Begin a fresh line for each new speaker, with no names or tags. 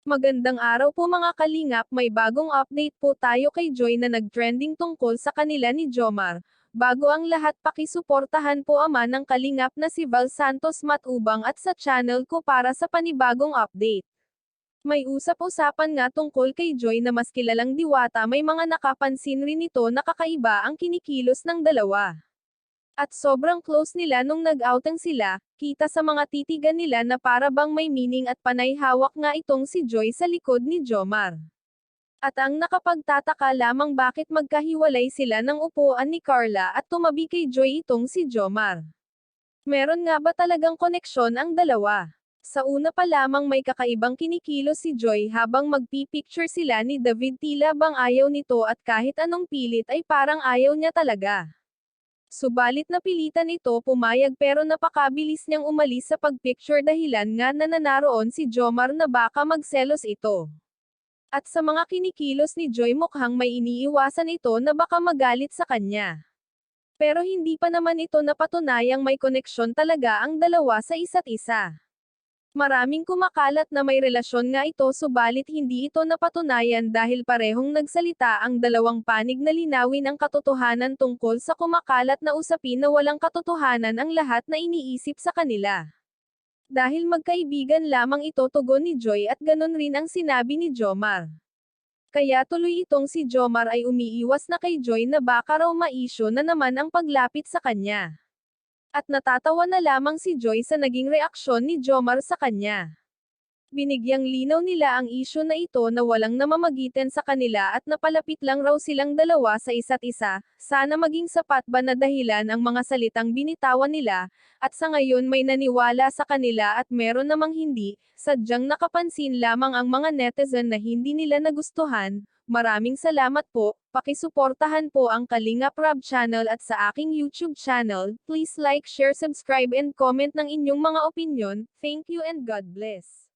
Magandang araw po mga kalingap, may bagong update po tayo kay Joy na nag-trending tungkol sa kanila ni Jomar. Bago ang lahat, pakisuportahan po ama ng kalingap na si Val Santos Matubang at sa channel ko para sa panibagong update. May usap-usapan nga tungkol kay Joy na mas kilalang diwata, may mga nakapansin rin ito na kakaiba ang kinikilos ng dalawa. At sobrang close nila nung nag-outing sila, kita sa mga titigan nila na para bang may meaning at panay hawak nga itong si Joy sa likod ni Jomar. At ang nakapagtataka lamang bakit magkahiwalay sila ng upuan ni Carla at tumabi kay Joy itong si Jomar. Meron nga ba talagang koneksyon ang dalawa? Sa una pa lamang may kakaibang kinikilos si Joy habang magpipicture sila ni David, tila bang ayaw nito at kahit anong pilit ay parang ayaw niya talaga. Subalit napilitan ito pumayag pero napakabilis niyang umalis sa pagpicture dahilan nga na naroon si Jomar na baka magselos ito. At sa mga kinikilos ni Joy mukhang may iniiwasan ito na baka magalit sa kanya. Pero hindi pa naman ito napatunayang may koneksyon talaga ang dalawa sa isa't isa. Maraming kumakalat na may relasyon nga ito subalit hindi ito napatunayan dahil parehong nagsalita ang dalawang panig na linawin ang katotohanan tungkol sa kumakalat na usapin na walang katotohanan ang lahat na iniisip sa kanila. Dahil magkaibigan lamang ito, tugon ni Joy, at ganon rin ang sinabi ni Jomar. Kaya tuloy itong si Jomar ay umiiwas na kay Joy na baka raw ma-issue na naman ang paglapit sa kanya. At natatawa na lamang si Joy sa naging reaksyon ni Jomar sa kanya. Binigyang linaw nila ang isyu na ito na walang namamagitan sa kanila at napalapit lang raw silang dalawa sa isa't isa, sana maging sapat ba na dahilan ang mga salitang binitawan nila, at sa ngayon may naniwala sa kanila at meron namang hindi, sadyang nakapansin lamang ang mga netizen na hindi nila nagustuhan. Maraming salamat po, pakisuportahan po ang Kalingap Rab channel at sa aking YouTube channel, please like, share, subscribe and comment ng inyong mga opinyon, thank you and God bless.